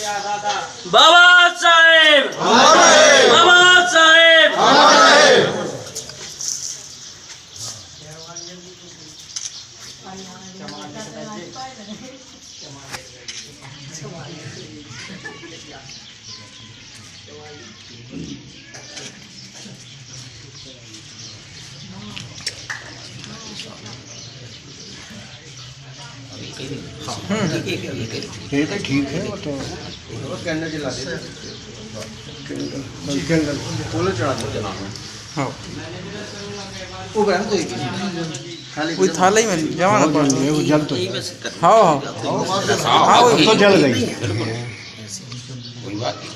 बाबा साहेब बाबा साहेब ये तो ठीक है। वो तो कैंडल जला दे, कैंडल फूल चढ़ा दो जनाब। हाँ वो बहन कोई खाली कोई थाला ही में जमा ना पड़ वो जल तो हाँ हाँ हाँ वो तो जल गई। कोई बात नहीं।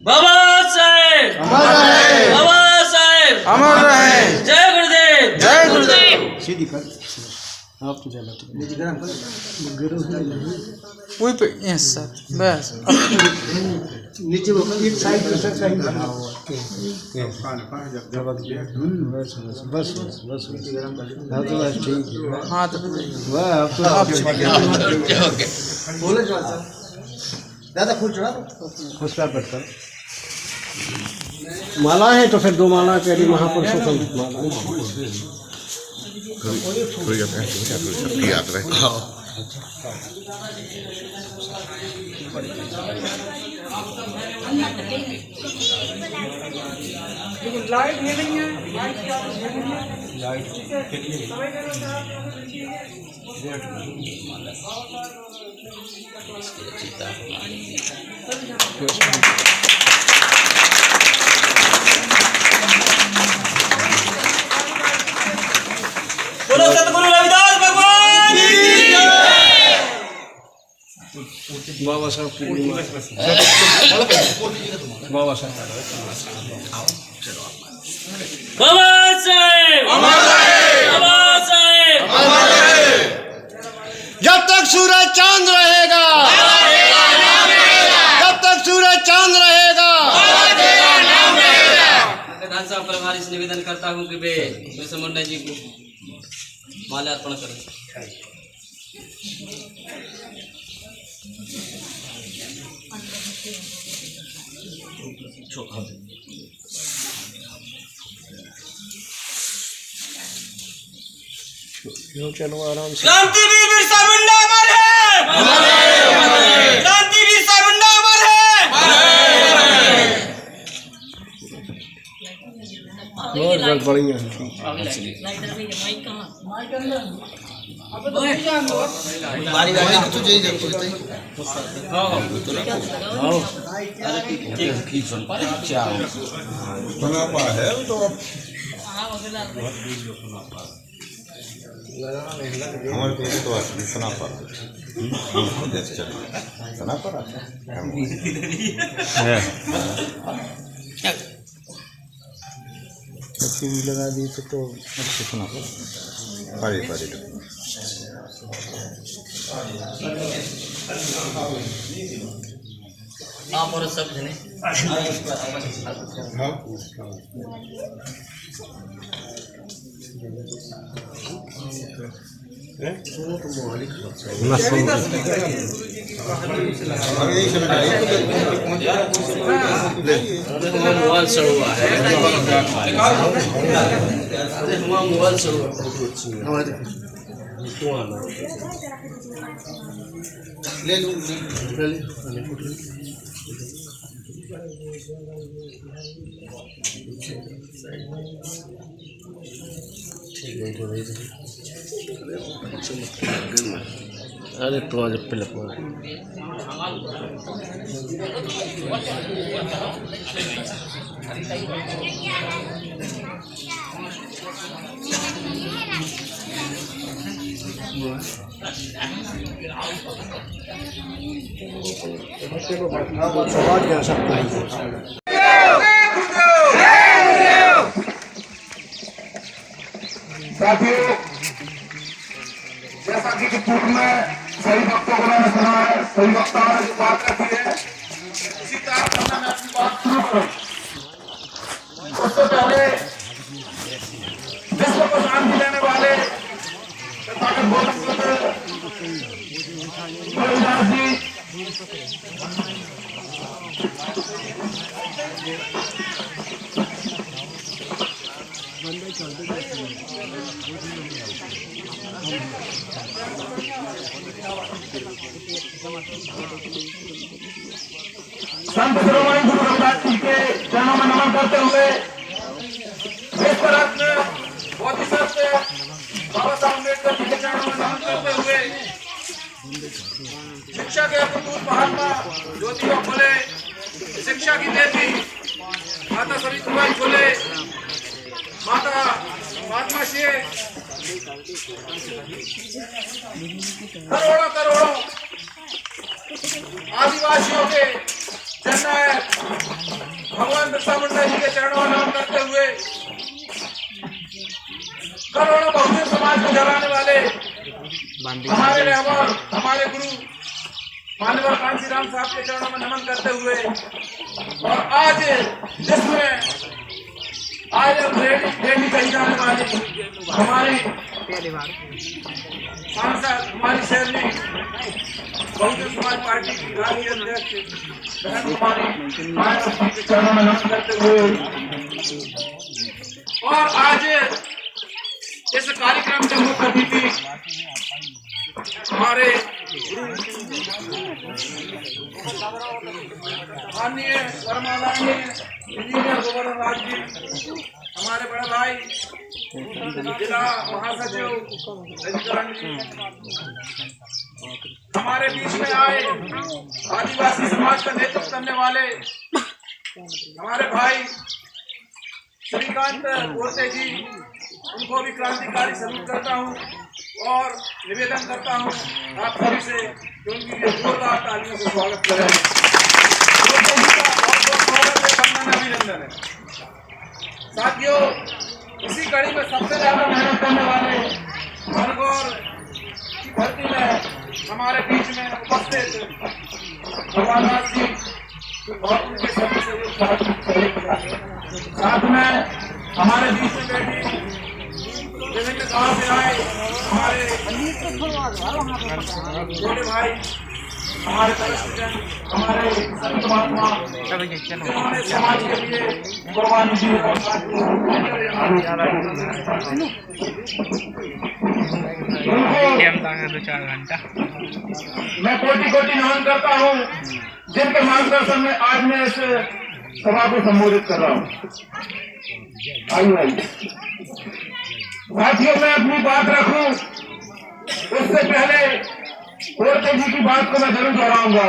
बाबा साहेब बाबा साहेब अमर रहे। जय गुरुदेव जय गुरुदेव। सीधी कर आप तो जला तो वही पे यस सर बस नीचे वो एक साइड पे सर सही बस बस बस हाँ तो बस ठीक है। हाँ तो वाह अब तो आप फूल चढ़ा सर, ज़्यादा फूल चढ़ा दो। खुशला पड़ता माला है तो फिर 2 माला पहली महापुरुषों को माला याद रहे। लाइट ये नहीं है, लाइट बोलो सतगुरु रविदास भगवान की जय। बाबा साहब की बाबा साहब बाबा साहेब बाबा साहेब जब तक सूरज चांद रहेगा, जब तक सूरज चांद रहेगा, विधानसभा प्रभारी से निवेदन करता हूँ कि वे बिरसा मुंडा जी को माल्यार्पण करें। चलो आराम से। क्रांतिवीर बिरसा मुंडा अमर है, क्रांतिवीर बिरसा मुंडा अमर है। बहुत बढ़िया है। बारी बारी तो तुझे ही देखो मुनाफा है तो हमारे तो असली मुनाफा जैसे चल मुनाफा अच्छी भी लगा दी तो अच्छे मुनाफा पारी पारी आप और सब जने मोबाइल सड़ुआ है, मोबाइल सड़ुआ ले लूँ ले ले अरे तो आज पहले समाज जा सकता है। साथियों, जैसा कि पूर्व में सही वक्तों को मैंने सुना है, सही वक्ता ने जो बात रखी है, उसी तरह मैं अपनी बात शुरू करूं। तो उससे पहले विश्व को शांति देने वाले तथागत गौतम बुद्ध रविदास जी संत शिरोमणि गुरु रविदास जी के चरणों में नमन करते हुए विश्वरत्न बोधिसत्व बाबा साहब अम्बेडकर जी के चरणों में नमन करते हुए शिक्षा के अपूर्व महात्मा ज्योतिबा फुले, शिक्षा की देवी माता सावित्रीबाई फुले, माता महात्मा शेर, करोड़ों करोड़ों आदिवासियों के जननायक भगवान बिरसा मुंडा जी के चरणों में नमन करते हुए करोड़ों बहुजन समाज को जगाने वाले हमारे रहबर, हमारे गुरु मान्यवर कांशीराम साहब के चरणों में नमन करते हुए और आज जिसमें आज रैली कही जाने वाली हमारी सांसद कुमारी शैली बहुजन समाज पार्टी की राष्ट्रीय अध्यक्ष बहन कुमारी मायावती जी के चरणों में नमन करते हुए और आज इस कार्यक्रम के मुख्य अतिथि हमारे माननीय परमादरणीय इंजीनियर गोवर्धन राज जी, हमारे बड़े भाई जिला महासचिव रजिकरण जी, हमारे बीच में आए आदिवासी समाज का नेतृत्व करने वाले हमारे भाई श्रीकांत बोरते जी, उनको भी क्रांतिकारी सल्यूट करता हूँ और निवेदन करता हूँ आप सभी से कि उनकी ये जोरदार तालियों से स्वागत करें। अभिनंदन है साथियों। इसी कड़ी में सबसे ज्यादा मेहनत करने वाले मनगौर की भर्ती में हमारे बीच में उपस्थित भगवान दास जी और उनके सभी सहयोग साथ में हमारे बीच में बैठी विभिन्न गांव से आए हमारे छोटे भाई, हमारे परिस्थितिजन, हमारे संत महात्मा जिन्होंने समाज के लिए कुर्बानी दी और मैं कोटि कोटि नमन करता हूँ जिनके मार्गदर्शन में आज मैं इस सभा को संबोधित कर रहा हूँ। आइए साथियों, मैं अपनी बात रखूं उससे पहले बोरते जी की बात को मैं जरूर दोहराऊंगा।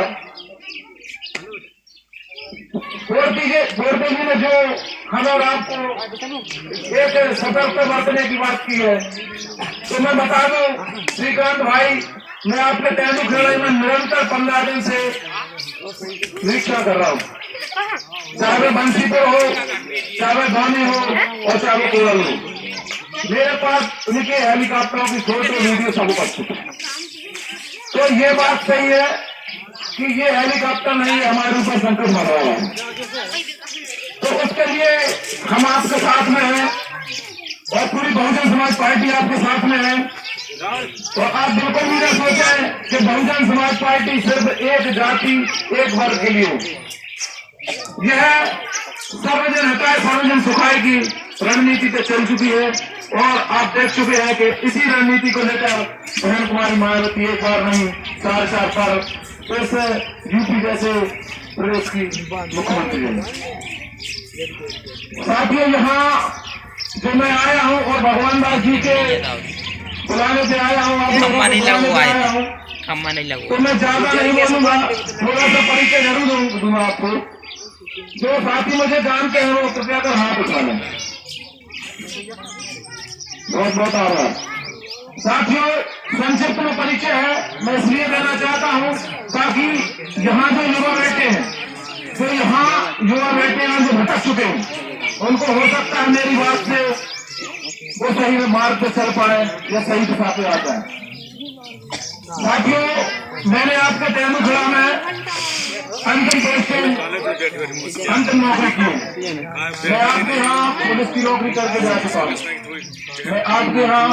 बोरते जी ने जो हम और आपको एक सतर्कता बरतने की बात की है, तो मैं बता दूं श्रीकांत भाई, मैं आपके तहलुक लड़ाई में निरंतर 15 दिन से निरीक्षण कर रहा हूँ, चाहे वे बंसीपुर हो, चाहे वे धोनी हो और चाहे वे केवल हो। मेरे पास उनके हेलीकॉप्टरों की फोटो वीडियो सब उपस्थित है। तो ये बात सही है कि ये हेलीकॉप्टर नहीं है हमारे ऊपर संकट मंडरा है, तो उसके लिए हम आपके साथ में हैं और पूरी बहुजन समाज पार्टी आपके साथ में है। तो आप बिल्कुल भी न सोचें कि बहुजन समाज पार्टी सिर्फ एक जाति एक वर्ग के लिए हो। यह सर्वजन हिताय सर्वजन सुखाय की रणनीति पे चल चुकी है और आप देख चुके हैं कि इसी रणनीति को लेकर बहन कुमारी मायावती एक बार नहीं 4 बार इस यूपी जैसे प्रदेश की मुख्यमंत्री है। साथियों, यहाँ जो मैं आया हूँ और भगवान दास जी के बुलाने से आया हूँ, आप लोगों को बुलाने से आया हूँ, तो मैं ज्यादा नहीं बोलूंगा, थोड़ा सा परिचय जरूर दूंगा आपको। जो साथी मुझे जानते हैं वो कृपया कर हाथ उठा लें। बहुत बहुत आभार। साथियों, संक्षिप्त में परिचय है, मैं इसलिए देना चाहता हूं ताकि यहाँ जो युवा बैठे हैं, जो यहाँ युवा बैठे हैं जो भटक चुके हैं, उनको हो सकता है मेरी बात से वो सही में मार्ग पे चल पाए या सही दिशा पे आ जाए। साथियों, मैंने आपके तेंदुखेड़ा में अंतिम पोस्टिंग अंतिम नौकरी की। मैं आपके यहाँ पुलिस की नौकरी करके जा चुका हूँ। मैं आपके यहाँ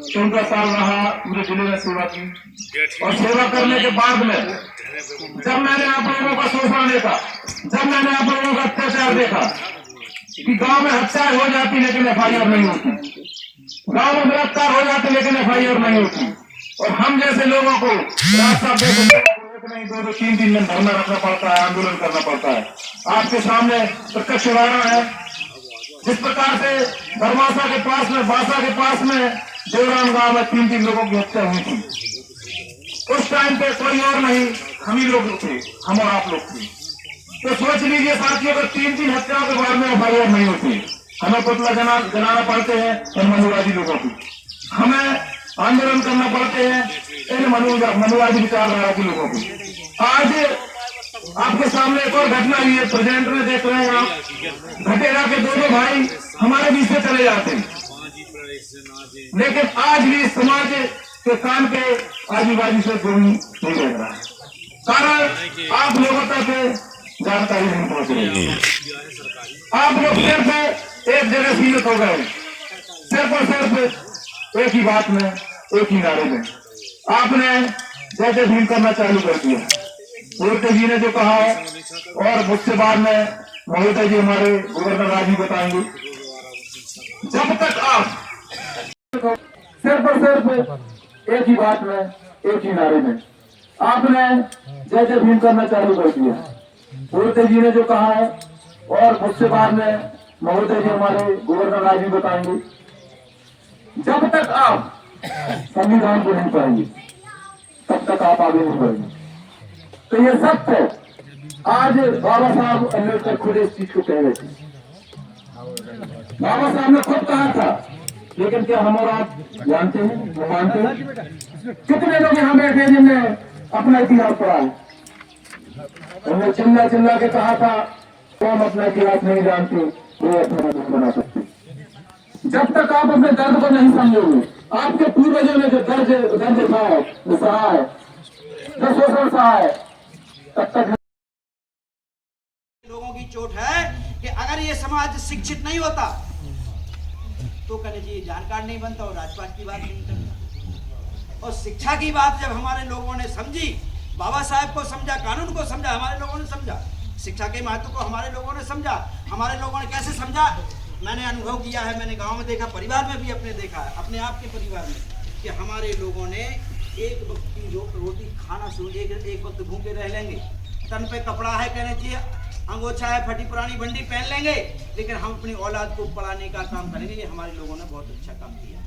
13 साल रहा, मुझे जिले में सेवा की और सेवा करने के बाद में जब मैंने आप लोगों का शोषण देखा, जब मैंने आप लोगों का अत्याचार देखा कि गांव में हत्या हो जाती लेकिन FIR नहीं होती, गांव में गिरफ्तार हो जाते लेकिन FIR नहीं होती, और हम जैसे लोगों को रास्ता नहीं 2-3 दिन में धरना रखना पड़ता है, आंदोलन करना पड़ता है। आपके सामने प्रत्यक्ष उदाहरण है जिस प्रकार से धर्माशा के पास में, बासा के पास में देवराम गांव में 3 लोगों की हत्या हुई थी। उस टाइम पे कोई और नहीं, हम ही लोग थे, हम और आप लोग थे। तो सोच लीजिए साथियों, अगर 3 हत्याओं के बाद में FIR नहीं होती, हमें पुतला जलाना पड़ते हैं इन मनुवादी लोगों की, हमें आंदोलन करना पड़ते हैं इन मनुवादी विचारधारा के लोगों की। आज आपके सामने एक और घटना हुई है, प्रेजेंट में देख रहे हैं आप, घटेगा के 2 भाई हमारे बीच से चले जाते हैं, लेकिन आज भी समाज के काम के आदिवासी से कोई नहीं रह रहा है, कारण आप लोगों तक जानकारी नहीं पहुंच रही है। आप लोग सिर्फ एक जगह सीमित हो गए, सिर्फ और सिर्फ एक ही बात में, एक ही नारे में आपने जैसे भीम करना चालू कर दिया। महोदय जी ने जो कहा है और मुझसे बाद में महोदय जी हमारे गवर्नर राजी बताएंगे, जब तक आप सिर्फ और सिर्फ एक ही बात में, एक ही नारे में आपने जैसे भीम करना चालू कर दिया। महोदय जी ने जो कहा है और मुझसे बाद में महोदय जी हमारे गवर्नर राजी बताएंगे, जब तक आप संविधान को नहीं पाएंगे तब तक आप आगे नहीं बढ़ेंगे। तो ये सत्य है। आज बाबा साहब अम्बेडकर खुद इस चीज को कह रहे थे, बाबा साहब ने खुद कहा था, लेकिन क्या हम और आप जानते हैं, वो मानते हैं? कितने लोग यहाँ बैठे हैं जिनने अपना इतिहास पढ़ा है? उन्होंने चिल्ला के कहा था तो हम अपना इतिहास नहीं जानते, वो अपना नहीं बना सकते। जब तक आप अपने दर्द को नहीं समझोगे, आपके पूर्वजों ने जो दर्द सहा है, जो शोषण सहा है, तब तक लोगों की चोट है कि अगर ये समाज शिक्षित नहीं होता तो कहने जी जानकार नहीं बनता और राजपाट की बात नहीं करता। और शिक्षा की बात जब हमारे लोगों ने समझी, बाबा साहब को समझा, कानून को समझा, हमारे लोगों ने समझा, शिक्षा के महत्व को हमारे लोगों ने समझा। हमारे लोगों ने कैसे समझा? मैंने अनुभव किया है, मैंने गांव में देखा, परिवार में भी अपने देखा है, अपने आप के परिवार में, कि हमारे लोगों ने एक वक्त की जो रोटी खाना शुरू, एक वक्त भूखे रह लेंगे, तन पे कपड़ा है कहने चाहिए, अंगोछा है, फटी पुरानी बंडी पहन लेंगे, लेकिन हम अपनी औलाद को पढ़ाने का काम करेंगे। ये हमारे लोगों ने बहुत अच्छा काम किया,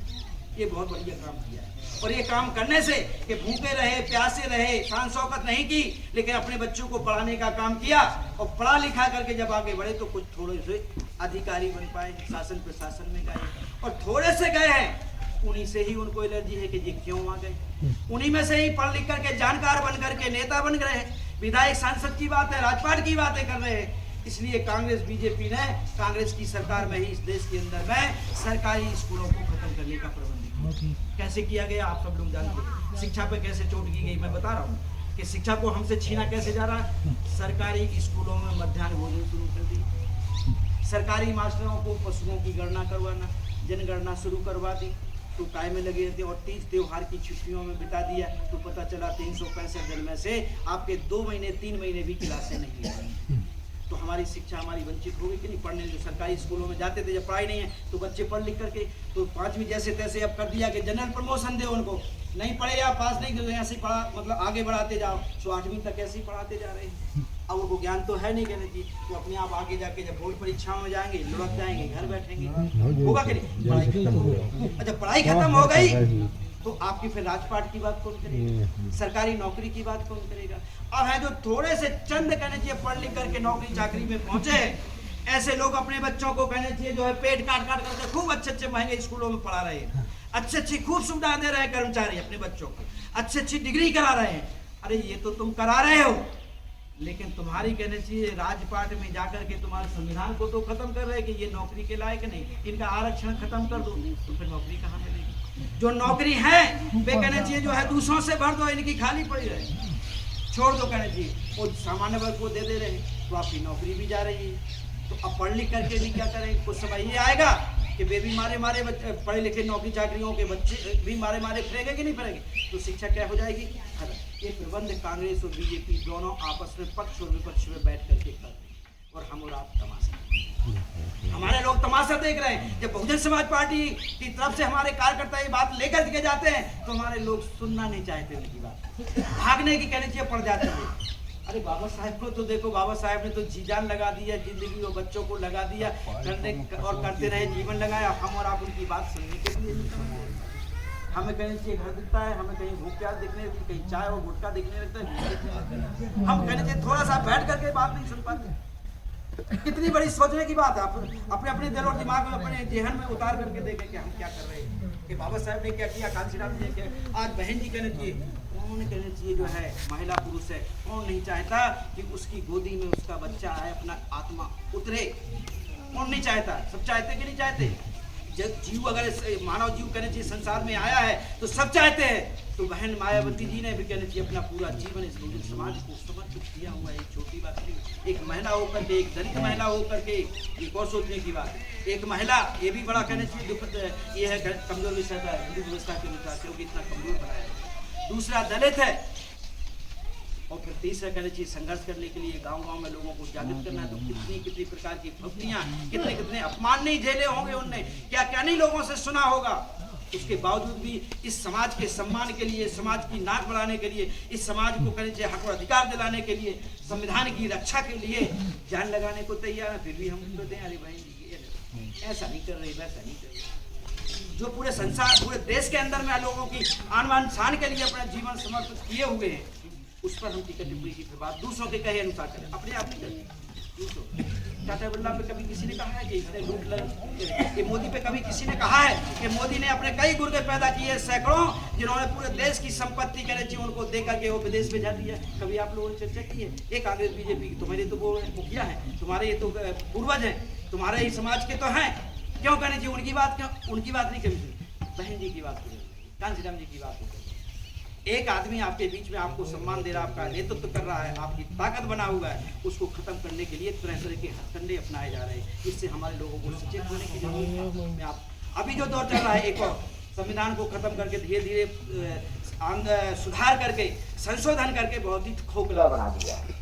ये बहुत बढ़िया काम किया है। और ये काम करने से कि भूखे रहे, प्यासे रहे, शान शौकत नहीं की, लेकिन अपने बच्चों को पढ़ाने का काम किया, और पढ़ा लिखा करके जब आगे बढ़े तो कुछ थोड़े से अधिकारी बन पाए, शासन प्रशासन में गए, और थोड़े से गए हैं, उन्हीं से ही उनको एलर्जी है कि ये क्यों आ गए, उन्हीं में से ही पढ़ लिख करके जानकार बन करके नेता बन गए, विधायक सांसद की बात है, राजपाट की बातें कर रहे हैं। इसलिए कांग्रेस बीजेपी ने कांग्रेस की सरकार में ही इस देश के अंदर में सरकारी स्कूलों को खत्म करने का प्रबंध किया। कैसे किया गया आप सब लोग जानते हैं। शिक्षा पे कैसे चोट की गई मैं बता रहा हूँ कि शिक्षा को हमसे छीना कैसे जा रहा है। सरकारी स्कूलों में मध्याह्न भोजन शुरू कर दी, सरकारी मास्टरों को पशुओं की गणना करवाना, जनगणना शुरू करवा दी, तो काय में लगे रहते, और 30 त्योहार की छुट्टियों में बिता दिया, तो पता चला 365 दिन में से आपके 2 महीने 3 महीने भी क्लासें नहीं ली। तो हमारी शिक्षा हमारी वंचित हो गई कि नहीं। पढ़ने जो सरकारी स्कूलों में जाते थे, जब पढ़ाई नहीं है तो बच्चे पढ़ लिख करके तो 5वीं जैसे तैसे अब कर दिया कि जनरल प्रमोशन दे उनको, नहीं पढ़े या पास नहीं तो ऐसे ही पढ़ा, मतलब आगे बढ़ाते जाओ, तो 8वीं तक ऐसे ही पढ़ाते जा रहे हैं। अब उनको ज्ञान तो है नहीं कहने की, तो अपने आप आगे जाके जब बोर्ड परीक्षाओं में जाएंगे, लुढ़क जाएंगे, घर बैठेंगे, होगा कि नहीं। पढ़ाई खत्म हो गई। अच्छा, पढ़ाई खत्म हो गई तो आपकी फिर राजपाट की बात कौन करेगा, सरकारी नौकरी की बात कौन करेगा। अब है जो थोड़े से चंद कहने चाहिए पढ़ लिख करके नौकरी चाकरी में पहुंचे, ऐसे लोग अपने बच्चों को कहने चाहिए जो है पेट काट काट करके खूब अच्छे महंगे स्कूलों में पढ़ा रहे हैं, अच्छी खूब सुविधा दे रहे हैं कर्मचारी अपने बच्चों को, अच्छी डिग्री करा रहे हैं। अरे ये तो तुम करा रहे हो, लेकिन तुम्हारी कहने चाहिए राजपाट में जाकर के तुम्हारे संविधान को तो खत्म कर रहे हैं कि ये नौकरी के लायक नहीं, इनका आरक्षण खत्म कर दो, तो फिर नौकरी कहाँ मिलेगी। जो नौकरी है वे कहना चाहिए जो है दूसरों से भर दो, इनकी खाली पड़ी रहे, छोड़ दो कहना चाहिए। वो सामान्य वर्ग को दे रहे हैं तो आपकी नौकरी भी जा रही है। तो अब पढ़ लिख करके भी क्या करें, कुछ समय ये आएगा कि वे भी मारे पढ़े लिखे नौकरी चाकरियों के बच्चे भी मारे फिरेंगे कि नहीं फिरेंगे, तो शिक्षा क्या हो जाएगी, खत्म। ये प्रबंध कांग्रेस और बीजेपी दोनों आपस में पक्ष और विपक्ष में बैठ करके कर रहे हैं और हम और आप तमाशा, हमारे लोग तमाशा देख रहे हैं। जब बहुजन समाज पार्टी की तरफ से हमारे कार्यकर्ता ये बात लेकर के जाते हैं तो हमारे लोग सुनना नहीं चाहते, उनकी बात भागने की कहने चाहिए पड़ जाते हैं। अरे बाबा साहब को तो देखो, बाबा साहब ने तो जी जान लगा दिया, जिंदगी और बच्चों को लगा दिया, करने और करते रहे, जीवन लगाया। हम और आप उनकी बात सुनने के लिए नहीं समझते। हमें कहीं चाहिए घर दिखता है, हमें कहीं भूख प्यास दिखने लगती, कहीं चाय और गुटखा दिखने लगता है, हम कहने चाहिए थोड़ा सा बैठ करके बात नहीं सुन पाते। कितनी बड़ी सोचने की बात है। आप अपने अपने दिल और दिमाग में अपने जेहन में उतार करके देखें कि हम क्या कर रहे हैं, कि बाबा साहब ने क्या किया, कांशीराम जी ने क्या। आज बहन जी कहने चाहिए, कौन कहना चाहिए जो है महिला पुरुष है, कौन नहीं चाहता कि उसकी गोदी में उसका बच्चा आए, अपना आत्मा उतरे, कौन नहीं चाहता, सब चाहते कि नहीं चाहते। जब जीव अगर मानव जीव कहना चाहिए संसार में आया है तो सब चाहते हैं। तो बहन मायावती जी ने भी कहना चाहिए अपना पूरा जीवन इस बहुजन समाज को समर्पित किया हुआ है। एक छोटी बात नहीं, एक महिला होकर के, एक दलित महिला होकर के, एक और सोचने की बात है। एक महिला, ये भी बड़ा कहना चाहिए दुखद ये है, कमजोर विषय है हिंदू व्यवस्था के अनुसार, क्योंकि इतना कमजोर बनाया है। दूसरा दलित है, और फिर तीसरा कहना चाहिए संघर्ष करने के लिए गांव-गांव में लोगों को जागृत करना है। तो कितनी प्रकार की भक्तियां, कितने अपमान नहीं झेले होंगे उनने, क्या क्या नहीं लोगों से सुना होगा। उसके बावजूद भी इस समाज के सम्मान के लिए, समाज की नाक बढ़ाने के लिए, इस समाज को कहना चाहिए हक और अधिकार दिलाने के लिए, संविधान की रक्षा के लिए जान लगाने को तैयार है। फिर भी हम कहते हैं अरे भाई ऐसा नहीं कर रही, वैसा नहीं कर रही। जो पूरे संसार, पूरे देश के अंदर में लोगों की आन बान शान के लिए अपना जीवन समर्पित किए हुए हैं, उस पर हम टिकट टिप्पणी की बात दूसरों के कहे अनुसार करें, अपने आप नहीं करें। टाटा बिरला पे कभी किसी ने कहा है कि इतने लूट कि मोदी पे कभी किसी ने कहा है कि मोदी ने अपने कई गुर्गे पैदा किए सैकड़ों, जिन्होंने पूरे देश की संपत्ति कहने चाहिए उनको दे करके वो विदेश भेजा दिया। कभी आप लोगों ने चर्चा की है? ये कांग्रेस बीजेपी तुम्हारे तो वो मुखिया है, तुम्हारे ये तो पूर्वज हैं, तुम्हारे ही समाज के तो हैं, क्यों कहने चाहिए उनकी बात, क्यों उनकी बात नहीं कभी, बहन जी की बात करें, कांशीराम जी की बात करें। एक आदमी आपके बीच में आपको सम्मान दे रहा है, आपका नेतृत्व कर रहा है, आपकी ताकत बना हुआ है, उसको खत्म करने के लिए तरह तरह के हथकंडे अपनाए जा रहे हैं। इससे हमारे लोगों को सचेत होने की जरूरत है। मैं आप अभी जो दौर चल रहा है, एक और संविधान को खत्म करके धीरे धीरे सुधार करके, संशोधन करके बहुत ही खोखला बना दिया है।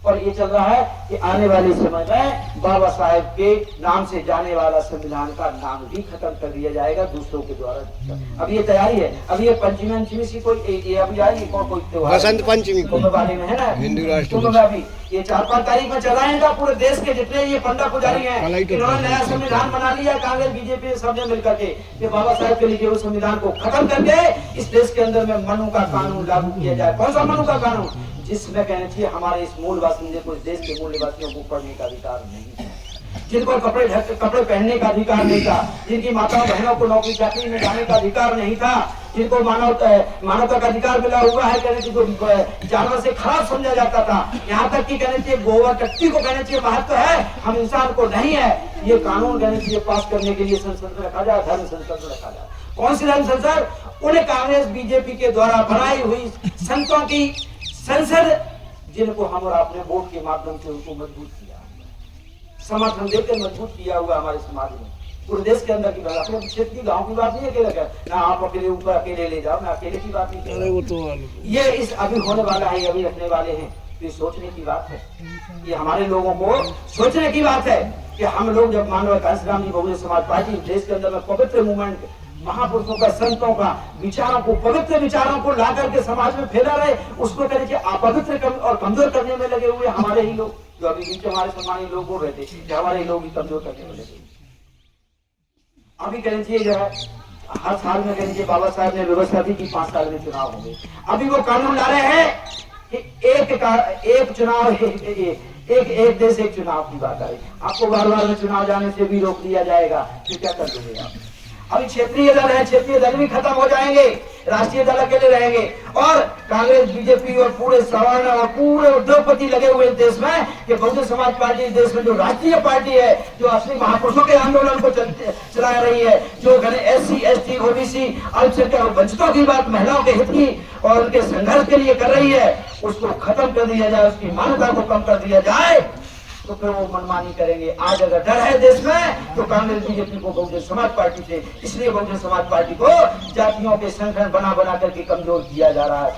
और ये चल रहा है कि आने वाले समय में बाबा साहेब के नाम से जाने वाला संविधान का नाम भी खत्म कर दिया जाएगा दूसरों के द्वारा। अब ये तैयारी है, अब ये पंचमी की कोई ये अभी आएगी कोई त्योहार, बसंत पंचमी कुंभ वाले में है ना, हिंदू राष्ट्र कुंभ में अभी ये 4-5 तारीख में चलाएगा। पूरे देश के जितने ये पंडा पुजारी हैं, इन्होंने नया संविधान बना लिया, कांग्रेस बीजेपी सब ने मिलकर के बाबा साहेब के लिए उस संविधान को खत्म करके इस देश के अंदर में मनु का कानून लागू किया जाए। कौन सा मनु का कानून? जिसमें कहना चाहिए हमारे इस मूल वासिंदे को, इस देश के मूल निवासियों को पढ़ने का अधिकार नहीं है, जिनको कपड़े पहनने का अधिकार नहीं था, जिनकी माताओं बहनों को नौकरी चाकरी में जाने का अधिकार नहीं था, जिनको मानवता का अधिकार मिला हुआ है, कहने चाहिए जानवर से खराब समझा जाता था, यहाँ तक कि कहने चाहिए गोबर टट्टी को कहने चाहिए महत्व है, हम इंसान को नहीं है। ये कानून कहने चाहिए पास करने के लिए संसद में रखा जाए, धर्म संसद में रखा जाए। कौन सी धर्म संसद? उन्हें कांग्रेस बीजेपी के द्वारा बनाई हुई संतों की संसद, जिनको हम और आपने वोट के माध्यम से उनको मजबूत किया, समर्थन देकर मजबूत किया हुआ हमारे समाज में, पूरे देश के अंदर की बात, अपने क्षेत्र की गांव की बात नहीं अकेले ना आप अकेले ऊपर अकेले ले जाओ, मैं अकेले की बात नहीं कर रहा। ये इस अभी होने वाला है, अभी रखने वाले हैं, तो ये सोचने की बात है, ये हमारे लोगों को सोचने की बात है कि हम लोग जब मानव कांशीराम जी बहुजन समाज पार्टी देश के अंदर में पवित्र मूवमेंट, महापुरुषों का, संतों का विचारों को, पवित्र विचारों को ला करके समाज में फैला रहे, उसको कहने चाहिए अपवित्र और कमजोर करने में लगे हुए हमारे ही लोग, जो अभी बीच हमारे सम्मानित लोग बोल रहे थे कि हमारे ही लोग ही कमजोर करने में लगे। अभी कहने चाहिए जो है हर साल में कहने चाहिए बाबा साहब ने व्यवस्था दी कि 5 साल में चुनाव होंगे। अभी वो कानून ला रहे हैं कि एक चुनाव, एक देश एक चुनाव की बात आई, आपको बार बार में चुनाव जाने से भी रोक दिया जाएगा, फिर क्या कर दोगे आप? अभी क्षेत्रीय दल है, क्षेत्रीय दल भी खत्म हो जाएंगे, राष्ट्रीय दल अकेले रहेंगे और कांग्रेस, बीजेपी और पूरे सवर्ण और पूरे उद्योगपति लगे हुए इस देश में कि बहुजन समाज पार्टी इस देश में जो राष्ट्रीय पार्टी है, जो असली महापुरुषों के आंदोलन को चला रही है, जो SC, ST, OBC, अल्पसंख्यक और वंचितों की बात, महिलाओं के हित की और उनके संघर्ष के लिए कर रही है, उसको खत्म कर दिया जाए, उसकी मान्यता को कम कर दिया जाए, तो फिर वो मनमानी करेंगे। आज अगर डर है देश में तो कांग्रेस, बीजेपी को बहुजन समाज पार्टी से, इसलिए बहुजन समाज पार्टी को जातियों के संगठन बना बना करके कमजोर किया जा रहा है।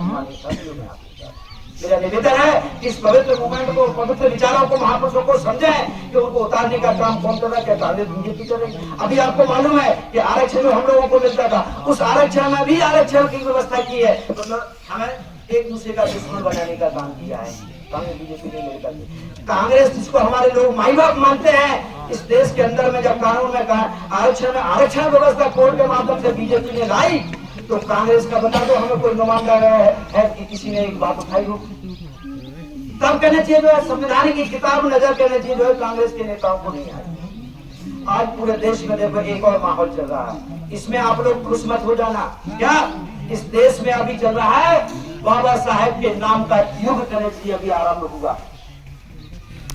मेरा निवेदन है कि इस पवित्र मूवमेंट को, पवित्र विचारों को, महापुरुषों को समझें कि उनको उतारने का काम कौन कर रहा है, क्या कांग्रेस, बीजेपी कर रही है। अभी आपको मालूम है कि आरक्षण जो हम लोगों को मिलता था, उस आरक्षण में भी आरक्षण की व्यवस्था की है, मतलब हमें एक दूसरे का दुश्मन बनाने का काम किया है कांग्रेस, बीजेपी ने मिलकर। कांग्रेस जिसको हमारे लोग माई बाप मानते हैं, इस देश के अंदर में जब कानून में आरक्षण व्यवस्था कोर्ट के माध्यम से बीजेपी ने लाई, तो कांग्रेस का बता दो हमें कोई नुमाइंदा है कि किसी ने एक बात उठाई हो, तब कहना चाहिए जो है संविधान की किताब नजर कहना चाहिए जो है कांग्रेस के नेताओं को नहीं आई। आज पूरे देश में देखो एक और माहौल चल रहा है, इसमें आप लोग खुश मत हो जाना। क्या इस देश में अभी चल रहा है बाबा साहेब के नाम का युग कहना चाहिए, अभी आरंभ हुआ,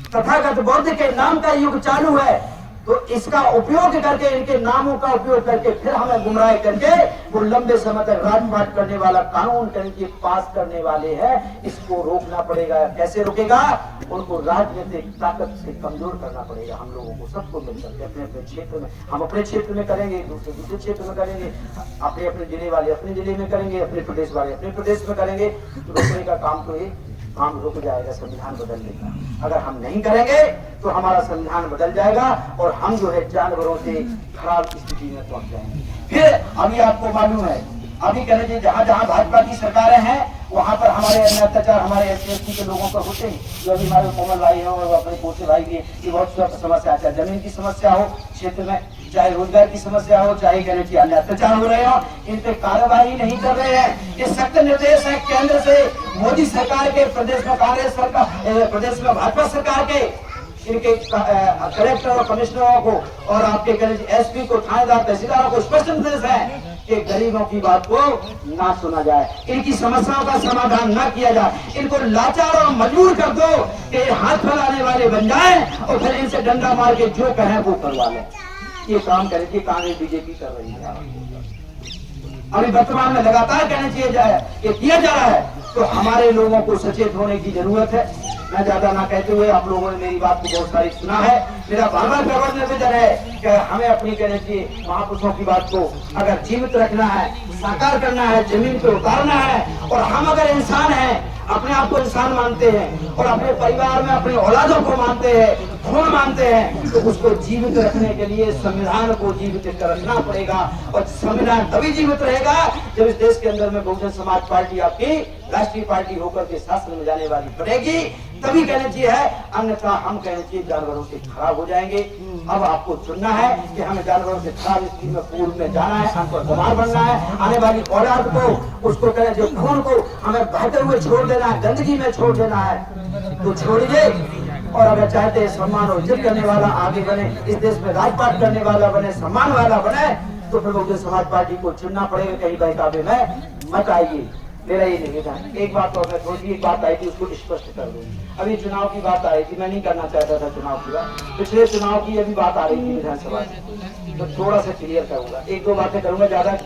तथागत बुद्ध के नाम का युग चालू है। तो इसका उपयोग करके, इनके नामों का उपयोग करके फिर हमें गुमराह करके वो लंबे समय तक राजपाट करने वाला कानून करके पास करने वाले हैं, इसको रोकना पड़ेगा। कैसे रोकेगा? उनको राजनीतिक ताकत से कमजोर करना पड़ेगा। हम लोगों को सबको मिलकर के अपने अपने क्षेत्र में, हम अपने क्षेत्र में करेंगे, दूसरे क्षेत्र में करेंगे, अपने अपने जिले वाले अपने जिले में करेंगे, अपने प्रदेश वाले अपने प्रदेश में करेंगे, तो रोकने का काम तो ये काम रुक जाएगा संविधान बदलने का। अगर हम नहीं करेंगे तो हमारा संविधान बदल जाएगा और हम जो है जानवरों से खराब स्थिति में पहुंच जाएंगे। फिर अभी आपको मालूम है, अभी कह लीजिए जहाँ जहाँ भाजपा की सरकारें हैं वहां पर हमारे अत्याचार हमारे SC के लोगों पर होते हैं, जो अभी हमारे कोमल भाई है और अपने कोसे भाई की ये बहुत समस्या, चाहे जमीन की समस्या हो क्षेत्र में, चाहे रोजगार की समस्या हो, चाहे कहने चाहिए अन्य अत्याचार हो रहे हो, इन पे कार्रवाई नहीं कर रहे हैं। ये सख्त निर्देश है केंद्र से, मोदी सरकार के, प्रदेश में कांग्रेस सरकार, प्रदेश में भाजपा सरकार के, इनके कलेक्टर और कमिश्नरों को और आपके SP को, थानेदार, तहसीलदारों को स्पष्ट निर्देश है कि गरीबों की बात को ना सुना जाए, इनकी समस्याओं का समाधान ना किया जाए, इनको लाचार और मजबूर कर दो कि हाथ फैलाने वाले बन जाए और फिर इनसे डंडा मार के जो कहें वो करवा लें। ये काम करेगी कांग्रेस, बीजेपी कर रही है। अभी वर्तमान में लगातार कहना चाहिए ये किया जा रहा है, तो हमारे लोगों को सचेत होने की जरूरत है। मैं ज्यादा ना कहते हुए, आप लोगों ने मेरी बात को बहुत सारी सुना है, मेरा बार बार प्रबल निवेदन है कि हमें अपनी कहने चाहिए महापुरुषों की बात को अगर जीवित रखना है, साकार करना है, जमीन पे उतारना है, और हम अगर इंसान हैं, अपने आप को इंसान मानते हैं और अपने परिवार में अपने औलादों को मानते हैं, खून मानते हैं, तो उसको जीवित रखने के लिए संविधान को जीवित रखना पड़ेगा। और संविधान तभी जीवित रहेगा जब इस देश के अंदर में बहुजन समाज पार्टी आपकी राष्ट्रीय पार्टी होकर के शासन में जाने वाली बनेगी, तभी कहना चाहिए है, अन्यथा हम कहना चाहिए जानवरों से खराब हो जाएंगे। अब आपको चुनना है कि हमें जानवरों से खराब स्थिति में पूर्व में जाना है, हमको बीमार बनना है, आने वाली औलाद को, उसको कहना जो खून को हमें बहते हुए छोड़ देना है, गंदगी में छोड़ देना है, तो छोड़िए। और अगर चाहते हैं सम्मान और इज्जत करने वाला आगे बने, इस देश में राजपाट करने वाला बने, सम्मान वाला बने, तो फिर बहुजन समाज पार्टी को चुनना पड़ेगा। कहीं बहकावे में मत आइए, मेरा ये निवेदन। एक बात और मैं थोड़ी एक बात आई थी उसको स्पष्ट कर दूं। अभी चुनाव की बात आ रही थी, मैं नहीं करना चाहता था चुनाव की बात, पिछले चुनाव की अभी बात आ रही थी विधानसभा, तो थोड़ा सा क्लियर करूंगा, एक दो बातें करूंगा, ज्यादा